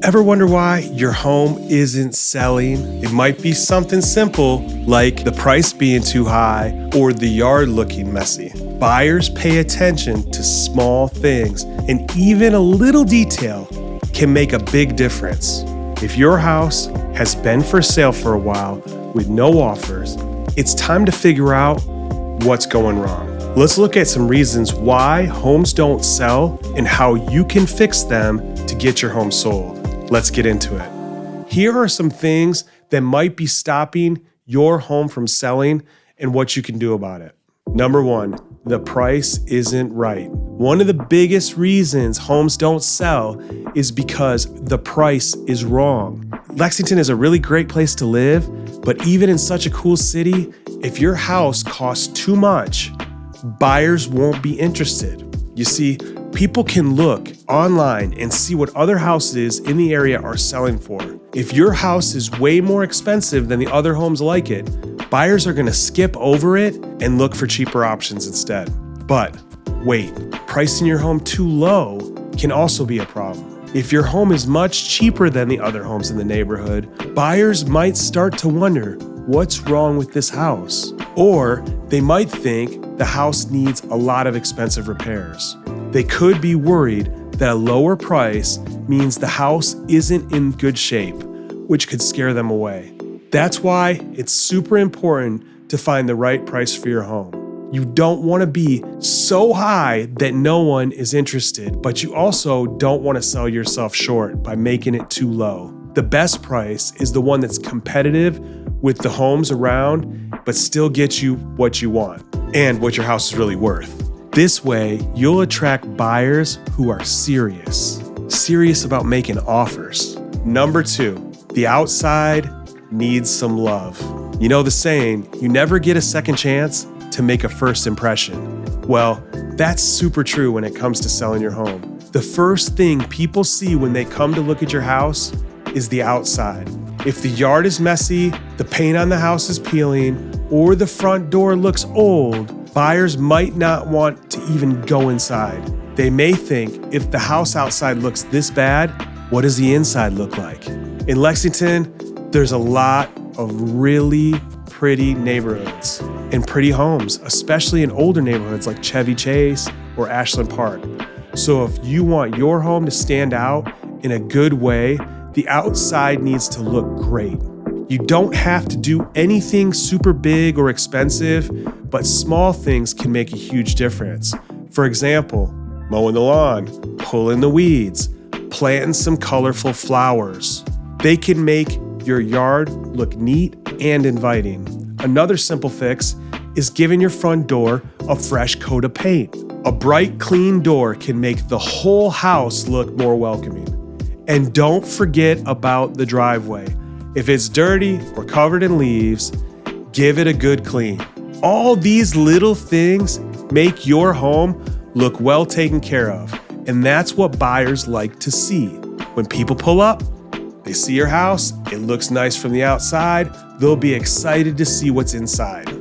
Ever wonder why your home isn't selling? It might be something simple like the price being too high or the yard looking messy. Buyers pay attention to small things, and even a little detail can make a big difference. If your house has been for sale for a while with no offers, it's time to figure out what's going wrong. Let's look at some reasons why homes don't sell and how you can fix them to get your home sold. Let's get into it. Here are some things that might be stopping your home from selling and what you can do about it. Number one, the price isn't right. One of the biggest reasons homes don't sell is because the price is wrong. Lexington is a really great place to live, but even in such a cool city, if your house costs too much, buyers won't be interested. You see, people can look online and see what other houses in the area are selling for. If your house is way more expensive than the other homes like it, buyers are going to skip over it and look for cheaper options instead. But wait, pricing your home too low can also be a problem. If your home is much cheaper than the other homes in the neighborhood, buyers might start to wonder, what's wrong with this house? Or they might think the house needs a lot of expensive repairs. They could be worried that a lower price means the house isn't in good shape, which could scare them away. That's why it's super important to find the right price for your home. You don't want to be so high that no one is interested, but you also don't want to sell yourself short by making it too low. The best price is the one that's competitive with the homes around, but still gets you what you want and what your house is really worth. This way, you'll attract buyers who are serious about making offers. Number two, the outside needs some love. You know the saying, you never get a second chance to make a first impression. Well, that's super true when it comes to selling your home. The first thing people see when they come to look at your house is the outside. If the yard is messy, the paint on the house is peeling, or the front door looks old, buyers might not want to even go inside. They may think, if the house outside looks this bad, what does the inside look like? In Lexington, there's a lot of really pretty neighborhoods and pretty homes, especially in older neighborhoods like Chevy Chase or Ashland Park. So if you want your home to stand out in a good way, the outside needs to look great. You don't have to do anything super big or expensive, but small things can make a huge difference. For example, mowing the lawn, pulling the weeds, planting some colorful flowers. They can make your yard look neat and inviting. Another simple fix is giving your front door a fresh coat of paint. A bright, clean door can make the whole house look more welcoming. And don't forget about the driveway. If it's dirty or covered in leaves, give it a good clean. All these little things make your home look well taken care of, and that's what buyers like to see. When people pull up, they see your house, it looks nice from the outside, they'll be excited to see what's inside.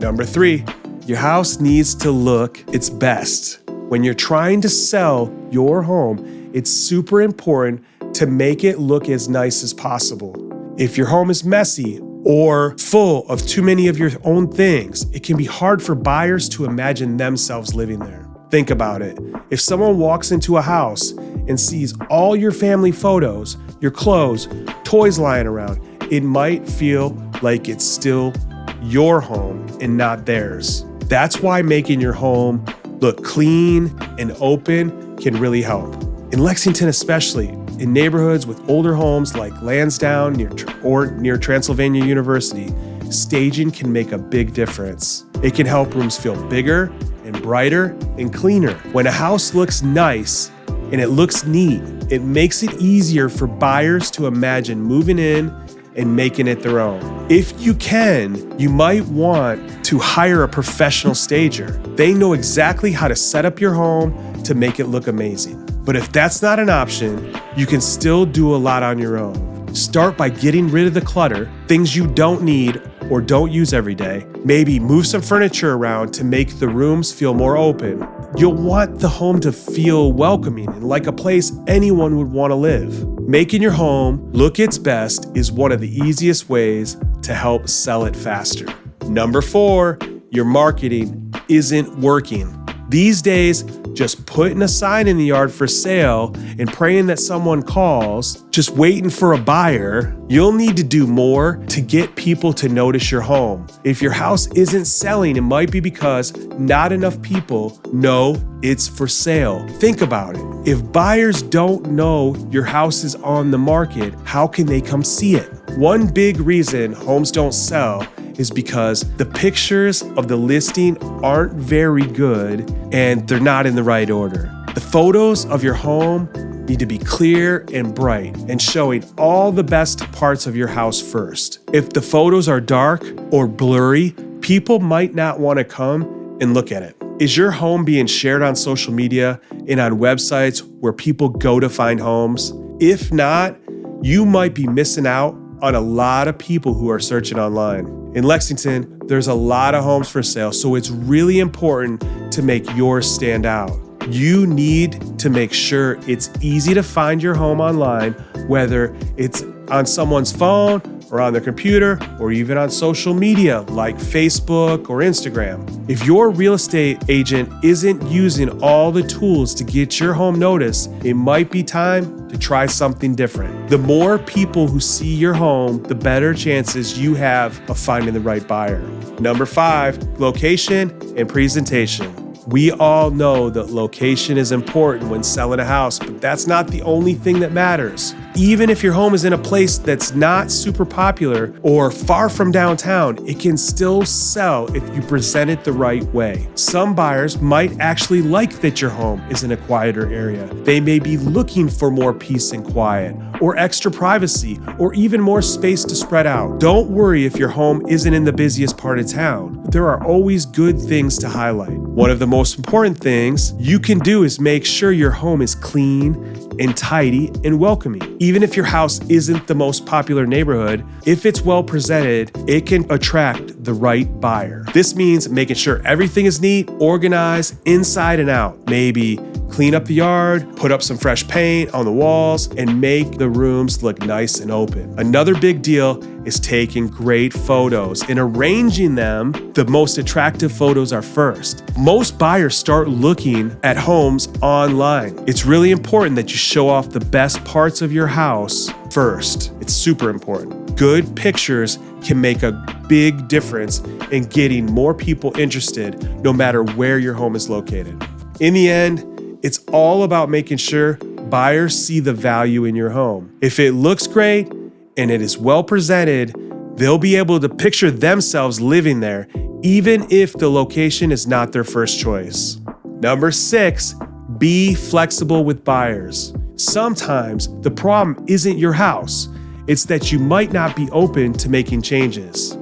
Number three, your house needs to look its best. When you're trying to sell your home, it's super important to make it look as nice as possible. If your home is messy or full of too many of your own things, it can be hard for buyers to imagine themselves living there. Think about it. If someone walks into a house and sees all your family photos, your clothes, toys lying around, it might feel like it's still your home and not theirs. That's why making your home look clean and open can really help. In Lexington especially, in neighborhoods with older homes like Lansdowne near Transylvania University, staging can make a big difference. It can help rooms feel bigger and brighter and cleaner. When a house looks nice and it looks neat, it makes it easier for buyers to imagine moving in and making it their own. If you can, you might want to hire a professional stager. They know exactly how to set up your home to make it look amazing. But if that's not an option, you can still do a lot on your own. Start by getting rid of the clutter, things you don't need or don't use every day. Maybe move some furniture around to make the rooms feel more open. You'll want the home to feel welcoming and like a place anyone would want to live. Making your home look its best is one of the easiest ways to help sell it faster. Number 4, your marketing isn't working. These days, just putting a sign in the yard for sale and praying that someone calls, just waiting for a buyer, you'll need to do more to get people to notice your home. If your house isn't selling, it might be because not enough people know it's for sale. Think about it. If buyers don't know your house is on the market, how can they come see it? One big reason homes don't sell is because the pictures of the listing aren't very good and they're not in the right order. The photos of your home need to be clear and bright and showing all the best parts of your house first. If the photos are dark or blurry, people might not want to come and look at it. Is your home being shared on social media and on websites where people go to find homes? If not, you might be missing out on a lot of people who are searching online. In Lexington, there's a lot of homes for sale, so it's really important to make yours stand out. You need to make sure it's easy to find your home online, whether it's on someone's phone or on their computer or even on social media like Facebook or Instagram. If your real estate agent isn't using all the tools to get your home noticed, it might be time to try something different. The more people who see your home, the better chances you have of finding the right buyer. Number 5, location and presentation. We all know that location is important when selling a house, but that's not the only thing that matters. Even if your home is in a place that's not super popular or far from downtown, it can still sell if you present it the right way. Some buyers might actually like that your home is in a quieter area. They may be looking for more peace and quiet, or extra privacy, or even more space to spread out. Don't worry if your home isn't in the busiest part of town. There are always good things to highlight. One of the most important things you can do is make sure your home is clean and tidy and welcoming. Even if your house isn't the most popular neighborhood, if it's well presented, it can attract the right buyer. This means making sure everything is neat, organized, inside and out. Maybe clean up the yard, put up some fresh paint on the walls, and make the rooms look nice and open. Another big deal is taking great photos and arranging them. The most attractive photos are first. Most buyers start looking at homes online. It's really important that you show off the best parts of your house first. It's super important. Good pictures can make a big difference in getting more people interested, no matter where your home is located. In the end, it's all about making sure buyers see the value in your home. If it looks great and it is well presented, they'll be able to picture themselves living there, even if the location is not their first choice. Number 6, be flexible with buyers. Sometimes the problem isn't your house. It's that you might not be open to making changes.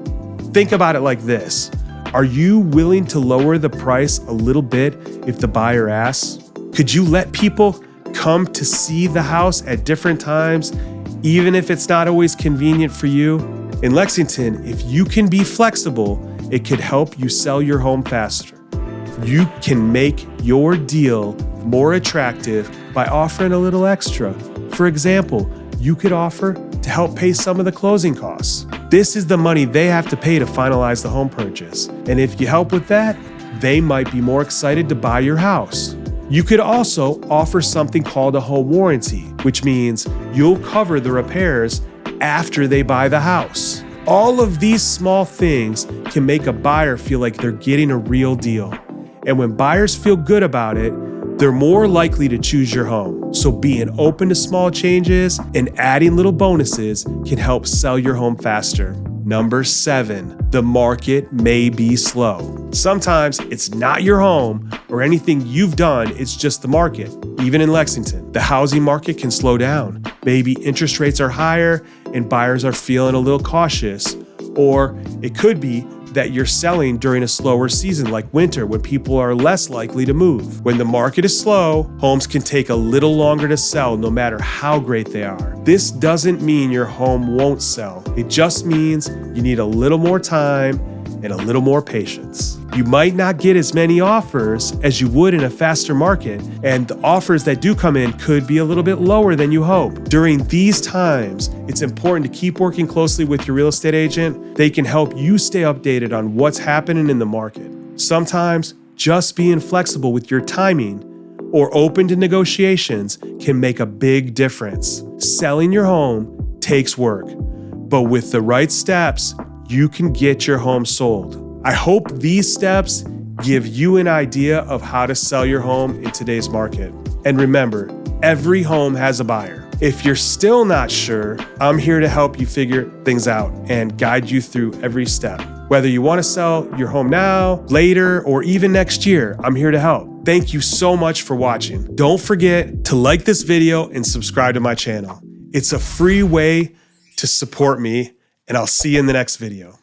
Think about it like this. Are you willing to lower the price a little bit if the buyer asks? Could you let people come to see the house at different times, even if it's not always convenient for you? In Lexington, if you can be flexible, it could help you sell your home faster. You can make your deal more attractive by offering a little extra. For example, you could offer to help pay some of the closing costs. This is the money they have to pay to finalize the home purchase. And if you help with that, they might be more excited to buy your house. You could also offer something called a home warranty, which means you'll cover the repairs after they buy the house. All of these small things can make a buyer feel like they're getting a real deal. And when buyers feel good about it, they're more likely to choose your home. So being open to small changes and adding little bonuses can help sell your home faster. Number 7, the market may be slow. Sometimes it's not your home or anything you've done, it's just the market. Even in Lexington, the housing market can slow down. Maybe interest rates are higher and buyers are feeling a little cautious. Or it could be that you're selling during a slower season like winter when people are less likely to move. When the market is slow, homes can take a little longer to sell no matter how great they are. This doesn't mean your home won't sell. It just means you need a little more time and a little more patience. You might not get as many offers as you would in a faster market, and the offers that do come in could be a little bit lower than you hope. During these times, it's important to keep working closely with your real estate agent. They can help you stay updated on what's happening in the market. Sometimes, just being flexible with your timing or open to negotiations can make a big difference. Selling your home takes work, but with the right steps, you can get your home sold. I hope these steps give you an idea of how to sell your home in today's market. And remember, every home has a buyer. If you're still not sure, I'm here to help you figure things out and guide you through every step. Whether you want to sell your home now, later, or even next year, I'm here to help. Thank you so much for watching. Don't forget to like this video and subscribe to my channel. It's a free way to support me, and I'll see you in the next video.